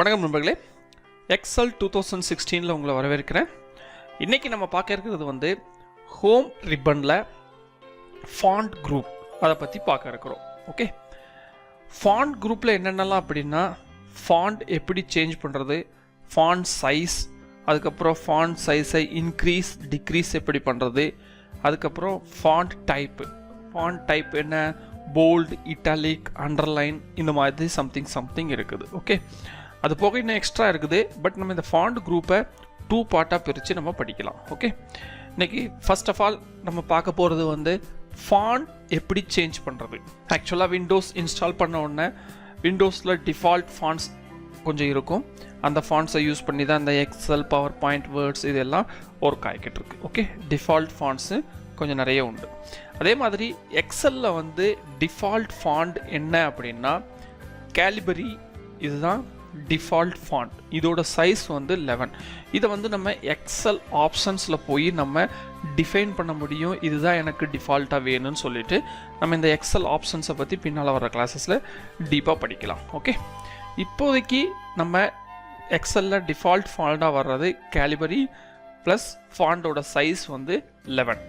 வணக்கம் நண்பர்களே, எக்ஸல் 2016 உங்களை வரவேற்கிறேன். இன்றைக்கி நம்ம பார்க்க இருக்கிறது வந்து ஹோம் ரிப்பனில் ஃபாண்ட் குரூப், அதை பற்றி பார்க்க இருக்கிறோம். ஓகே, ஃபாண்ட் குரூப்பில் என்னென்னலாம் அப்படின்னா ஃபாண்ட் எப்படி சேஞ்ச் பண்ணுறது, ஃபாண்ட் சைஸ், அதுக்கப்புறம் ஃபாண்ட் சைஸை இன்க்ரீஸ் டிக்ரீஸ் எப்படி பண்ணுறது, அதுக்கப்புறம் ஃபாண்ட் டைப் என்ன, போல்டு, இட்டாலிக், அண்டர்லைன், இந்த மாதிரி சம்திங் இருக்குது. ஓகே, அது போக இன்னும் எக்ஸ்ட்ரா இருக்குது. பட் நம்ம இந்த ஃபாண்ட் குரூப்பை 2 பார்ட்டாக பிரித்து நம்ம படிக்கலாம். ஓகே, இன்றைக்கி ஃபர்ஸ்ட் ஆஃப் ஆல் நம்ம பார்க்க போகிறது வந்து ஃபாண்ட் எப்படி சேஞ்ச் பண்ணுறது. ஆக்சுவலாக விண்டோஸ் இன்ஸ்டால் பண்ண உடனே விண்டோஸில் டிஃபால்ட் ஃபாண்ட்ஸ் கொஞ்சம் இருக்கும். அந்த ஃபாண்ட்ஸை யூஸ் பண்ணி தான் இந்த எக்ஸல், பவர் பாயிண்ட், வேர்ட்ஸ் இதெல்லாம் ஒர்க் ஆகிக்கிட்டு இருக்கு. ஓகே, டிஃபால்ட் ஃபாண்ட்ஸு கொஞ்சம் நிறைய உண்டு. அதே மாதிரி எக்ஸலில் வந்து டிஃபால்ட் ஃபாண்ட் என்ன அப்படின்னா கேலிபரி, இதுதான் டிஃபால்ட் ஃபாண்ட். இதோட சைஸ் வந்து 11. இதை வந்து நம்ம எக்ஸல் ஆப்ஷன்ஸில் போய் நம்ம டிஃபைன் பண்ண முடியும். இதுதான் எனக்கு டிஃபால்ட்டாக வேணும்னு சொல்லிட்டு நம்ம இந்த எக்ஸல் ஆப்ஷன்ஸை பற்றி பின்னால் வர கிளாஸஸில் டீப்பாக படிக்கலாம். ஓகே, இப்போதைக்கு நம்ம எக்ஸலில் டிஃபால்ட் ஃபாண்டாக வர்றது கேலிபரி ப்ளஸ் ஃபாண்டோட சைஸ் வந்து 11.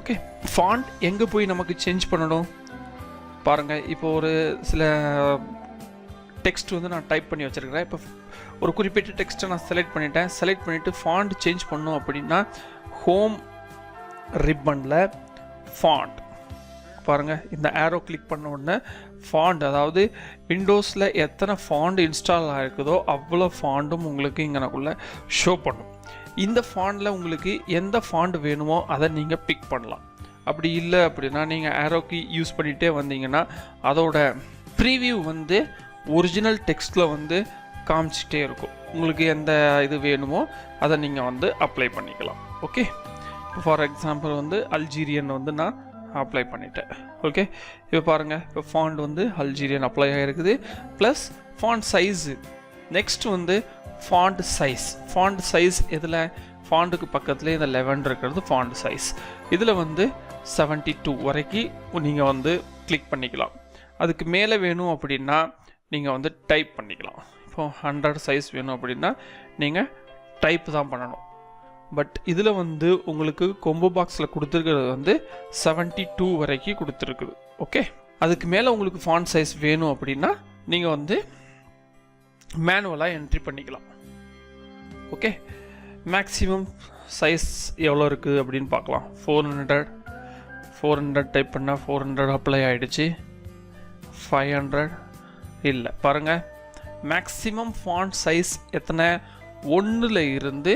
ஓகே, ஃபாண்ட் எங்கே போய் நமக்கு சேஞ்ச் பண்ணணும் பாருங்கள். இப்போ ஒரு சில டெக்ஸ்ட் வந்து நான் டைப் பண்ணி வச்சுருக்கிறேன். இப்போ ஒரு குறிப்பிட்ட டெக்ஸ்ட்டை நான் செலக்ட் பண்ணிவிட்டு ஃபாண்ட் சேஞ்ச் பண்ணோம் அப்படின்னா ஹோம் ரிப்பனில் ஃபாண்ட் பாருங்கள், இந்த ஆரோ கிளிக் பண்ண உடனே ஃபாண்ட், அதாவது விண்டோஸில் எத்தனை ஃபாண்ட் இன்ஸ்டால் ஆகிருக்குதோ அவ்வளோ ஃபாண்டும் உங்களுக்கு இங்கனக்குள்ளே ஷோ பண்ணும். இந்த ஃபாண்டில் உங்களுக்கு எந்த ஃபாண்ட் வேணுமோ அதை நீங்கள் பிக் பண்ணலாம். அப்படி இல்லை அப்படின்னா நீங்கள் ஆரோக்கி யூஸ் பண்ணிகிட்டே வந்தீங்கன்னா அதோட ப்ரீவியூ வந்து ஒரிஜினல் டெக்ஸ்ட்டில் வந்து காமிச்சிட்டே இருக்கும். உங்களுக்கு எந்த இது வேணுமோ அதை நீங்கள் வந்து அப்ளை பண்ணிக்கலாம். ஓகே, இப்போ ஃபார் எக்ஸாம்பிள் வந்து அல்ஜீரியன் வந்து நான் அப்ளை பண்ணிட்டேன். ஓகே, இப்போ பாருங்கள், இப்போ ஃபாண்ட் வந்து அல்ஜீரியன் அப்ளை ஆகிருக்குது. ப்ளஸ் ஃபாண்ட் சைஸு, நெக்ஸ்ட் வந்து ஃபாண்ட் சைஸ் இதில் ஃபாண்டுக்கு பக்கத்துலேயே இந்த 11 இருக்கிறது ஃபாண்ட் சைஸ். இதில் வந்து 72 வரைக்கும் நீங்கள் வந்து கிளிக் பண்ணிக்கலாம். அதுக்கு மேலே வேணும் அப்படின்னா நீங்கள் வந்து டைப் பண்ணிக்கலாம். இப்போ 100 சைஸ் வேணும் அப்படின்னா நீங்கள் டைப் தான் பண்ணணும். பட் இதில் வந்து உங்களுக்கு கொம்போ பாக்ஸில் கொடுத்துருக்கிறது வந்து 72 வரைக்கும் கொடுத்துருக்குது. ஓகே, அதுக்கு மேலே உங்களுக்கு ஃபாண்ட் சைஸ் வேணும் அப்படின்னா நீங்கள் வந்து மேனுவலாக என்ட்ரி பண்ணிக்கலாம். ஓகே, மேக்ஸிமம் சைஸ் எவ்வளோ இருக்குது அப்படின்னு பார்க்கலாம். 400 டைப் பண்ணால் 400 அப்ளை ஆகிடுச்சு. 500 இல்லை, பாருங்கள், மேக்ஸிமம் ஃபாண்ட் சைஸ் எத்தனை, 1 இருந்து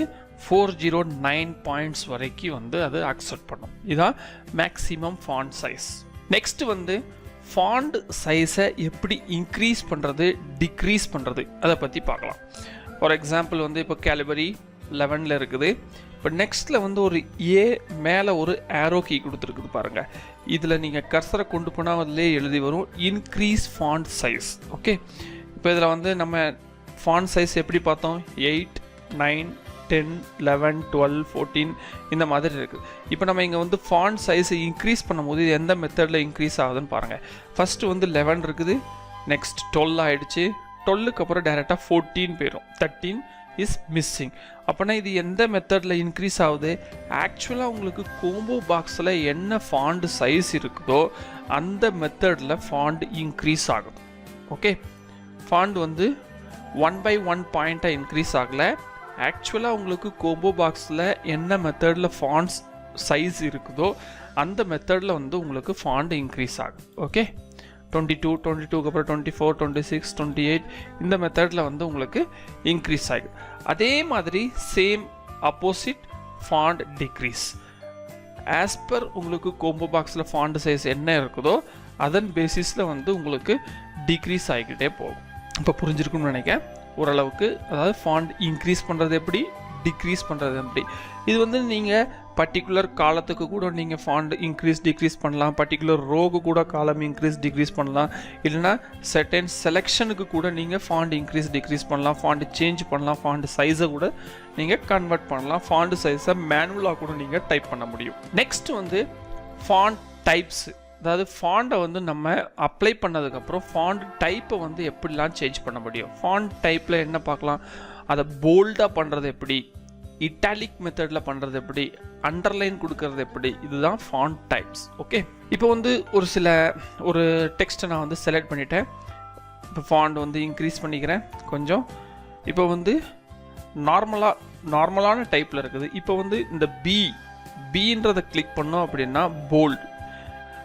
409 பாயிண்ட்ஸ் வரைக்கும் வந்து அது அக்செப்ட் பண்ணும். இதுதான் மேக்ஸிமம் ஃபாண்ட் சைஸ். நெக்ஸ்ட் வந்து ஃபாண்ட் சைஸை எப்படி இன்க்ரீஸ் பண்ணுறது, டிக்ரீஸ் பண்ணுறது, அதை பற்றி பார்க்கலாம். ஃபார் எக்ஸாம்பிள் வந்து இப்போ கேலிபரி 11 இருக்குது. இப்போ நெக்ஸ்ட்டில் வந்து ஒரு ஏ மேலே ஒரு ஆரோ கீ கொடுத்துருக்குது பாருங்கள். இதில் நீங்கள் கர்சரை கொண்டு போனால் அதிலே எழுதி வரும் இன்க்ரீஸ் ஃபாண்ட் சைஸ். ஓகே, இப்போ இதில் வந்து நம்ம ஃபாண்ட் சைஸ் எப்படி பார்த்தோம், 8, 9, 10, 11, 12, 14 இந்த மாதிரி இருக்குது. இப்போ நம்ம இங்கே வந்து ஃபாண்ட் சைஸை இன்க்ரீஸ் பண்ணும்போது இது எந்த மெத்தடில் இன்க்ரீஸ் ஆகுதுன்னு பாருங்கள். ஃபஸ்ட்டு வந்து 11 இருக்குது, நெக்ஸ்ட் 12 ஆகிடுச்சு. 12க்கு அப்புறம் டைரெக்டாக 14 போயிடும். 13 இஸ் மிஸ்ஸிங். அப்போனா இது எந்த மெத்தடில் இன்க்ரீஸ் ஆகுது, ஆக்சுவலாக உங்களுக்கு கோம்போ பாக்ஸில் என்ன ஃபாண்ட் சைஸ் இருக்குதோ அந்த மெத்தடில் ஃபாண்ட் இன்க்ரீஸ் ஆகுது. ஓகே, ஃபாண்ட் வந்து 1 by 1 பாயிண்ட்டாக இன்க்ரீஸ் ஆகலை. ஆக்சுவலாக உங்களுக்கு கோம்போ பாக்ஸில் என்ன மெத்தடில் ஃபாண்ட்ஸ் சைஸ் இருக்குதோ அந்த மெத்தடில் வந்து உங்களுக்கு ஃபாண்ட் இன்க்ரீஸ் ஆகுது. ஓகே, 22க்கு அப்புறம் 24, 26, 28 இந்த மெத்தடில் வந்து உங்களுக்கு இன்க்ரீஸ் ஆகிடும். அதே மாதிரி same opposite font decrease. As per உங்களுக்கு கோம்போ பாக்ஸில் ஃபாண்ட் சைஸ் என்ன இருக்குதோ அதன் பேசிஸில் வந்து உங்களுக்கு டிக்ரீஸ் ஆகிக்கிட்டே போகும். இப்போ புரிஞ்சிருக்குன்னு நினைக்கிறேன் ஓரளவுக்கு. அதாவது ஃபாண்ட் இன்க்ரீஸ் பண்ணுறது எப்படி, டிக்ரீஸ் பண்ணுறது எப்படி. இது வந்து நீங்கள் பர்டிகுலர் காலத்துக்கு கூட நீங்கள் ஃபாண்ட் இன்க்ரீஸ் டிக்ரீஸ் பண்ணலாம். பர்டிகுலர் ரோக்கு கூட காலம் இன்க்ரீஸ் டிக்ரீஸ் பண்ணலாம். இல்லைனா செர்டன் செலெக்ஷனுக்கு கூட நீங்கள் ஃபாண்ட் இன்க்ரீஸ் டிக்ரீஸ் பண்ணலாம். ஃபாண்ட் சேஞ்ச் பண்ணலாம். ஃபாண்ட் சைஸை கூட நீங்கள் கன்வெர்ட் பண்ணலாம். ஃபாண்ட் சைஸை மேனுவலாக கூட நீங்கள் டைப் பண்ண முடியும். நெக்ஸ்ட் வந்து ஃபாண்ட் டைப்ஸ். அதாவது ஃபாண்டை வந்து நம்ம அப்ளை பண்ணதுக்கப்புறம் ஃபாண்ட் டைப்பை வந்து எப்படிலாம் சேஞ்ச் பண்ண முடியும். ஃபாண்ட் டைப்பில் என்ன பார்க்கலாம், அதை போல்டாக பண்ணுறது எப்படி, இட்டாலிக் மெத்தடில் பண்ணுறது எப்படி, அண்டர்லைன் கொடுக்கறது எப்படி, இதுதான் ஃபாண்ட் டைப்ஸ். ஓகே, இப்போ வந்து ஒரு டெக்ஸ்ட்டை நான் வந்து செலக்ட் பண்ணிட்டேன். இப்போ ஃபாண்ட் வந்து இன்க்ரீஸ் பண்ணிக்கிறேன் கொஞ்சம். இப்போ வந்து நார்மலான டைப்பில் இருக்குது. இப்போ வந்து இந்த பீன்றதை கிளிக் பண்ணோம் அப்படின்னா போல்டு.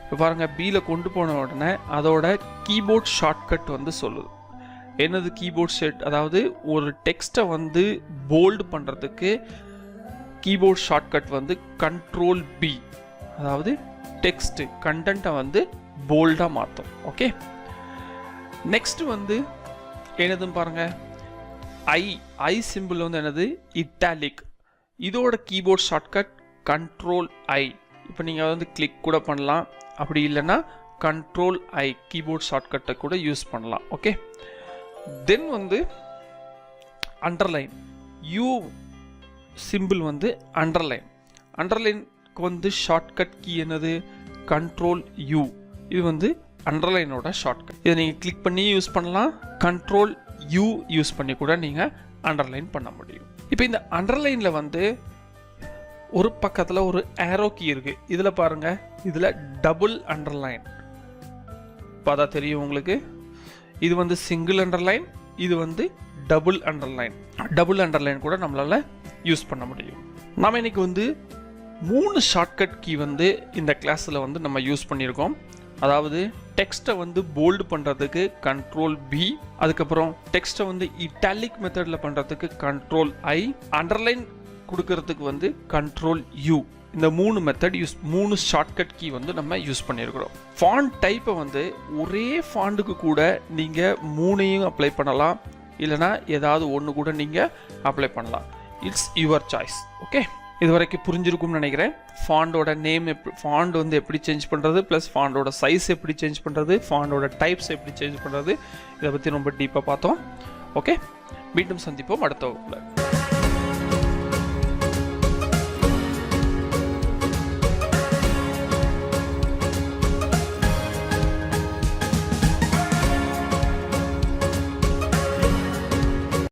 இப்போ பாருங்கள், பியில் கொண்டு போன உடனே அதோட கீபோர்ட் ஷார்ட்கட் வந்து சொல்லுது. என்னது கீபோர்ட் ஷார்ட், அதாவது ஒரு டெக்ஸ்ட்டை வந்து போல்டு பண்ணுறதுக்கு கீபோர்ட் ஷார்ட்கட் வந்து கண்ட்ரோல் பி. அதாவது டெக்ஸ்ட் கண்டென்ட்டை வந்து போல்டாக மாற்றும். ஓகே, நெக்ஸ்ட் வந்து என்னதுன்னு பாருங்கள், ஐ சிம்பிள் வந்து என்னது இட்டாலிக். இதோட கீபோர்ட் ஷார்ட்கட் கண்ட்ரோல் ஐ. இப்போ நீங்கள் வந்து கிளிக் கூட பண்ணலாம், அப்படி இல்லைன்னா கண்ட்ரோல் ஐ கீபோர்ட் ஷார்ட்கட்டை கூட யூஸ் பண்ணலாம். ஓகே, தென் வந்து அண்டர்லைன், யூ சிம்பிள் வந்து அண்டர்லைனுக்கு வந்து ஷார்ட்கட் கீ என்னது கண்ட்ரோல் யூ. இது வந்து அண்டர்லைனோட ஷார்ட்கட். இதை நீங்கள் கிளிக் பண்ணி யூஸ் பண்ணலாம், கண்ட்ரோல் யூ யூஸ் பண்ணி கூட நீங்கள் அண்டர்லைன் பண்ண முடியும். இப்போ இந்த அண்டர்லைனில் வந்து ஒரு பக்கத்தில் ஒரு ஏரோ கீ இருக்குது. இதில் பாருங்கள், இதில் டபுள் அண்டர்லைன் பார்த்தா தெரியும் உங்களுக்கு. இது வந்து சிங்கிள் அண்டர்லைன், இது வந்து டபுள் அண்டர்லைன் கூட நம்மளால் யூஸ் பண்ண முடியும். நாம் இன்னைக்கு வந்து 3 ஷார்ட்கட் கீ வந்து இந்த கிளாஸில் வந்து நம்ம யூஸ் பண்ணியிருக்கோம். அதாவது டெக்ஸ்ட்டை வந்து போல்டு பண்ணுறதுக்கு கண்ட்ரோல் பி, அதுக்கப்புறம் டெக்ஸ்ட்டை வந்து இட்டாலிக் மெத்தடில் பண்ணுறதுக்கு கண்ட்ரோல் ஐ, அண்டர்லைன் கொடுக்கறதுக்கு வந்து கண்ட்ரோல் யூ. இந்த 3 மெத்தட் 3 ஷார்ட்கட் கீ வந்து நம்ம யூஸ் பண்ணியிருக்கிறோம். ஃபாண்ட் டைப்பை வந்து ஒரே ஃபாண்டுக்கு கூட நீங்கள் 3ஐயும் அப்ளை பண்ணலாம், இல்லைனா ஏதாவது ஒன்று கூட நீங்கள் அப்ளை பண்ணலாம். It's your choice. ஓகே, இது வரைக்கும் புரிஞ்சிருக்கும்னு நினைக்கிறேன். ஃபாண்டோட நேம் ஃபாண்ட் வந்து எப்படி சேஞ்ச் பண்ணுறது, ப்ளஸ் ஃபாண்டோட சைஸ் எப்படி சேஞ்ச் பண்ணுறது, ஃபாண்டோட டைப்ஸ் எப்படி சேஞ்ச் பண்ணுறது, இதை பற்றி ரொம்ப டீப்பாக பார்த்தோம். ஓகே, மீண்டும் சந்திப்போம் அடுத்த வகுப்பில்.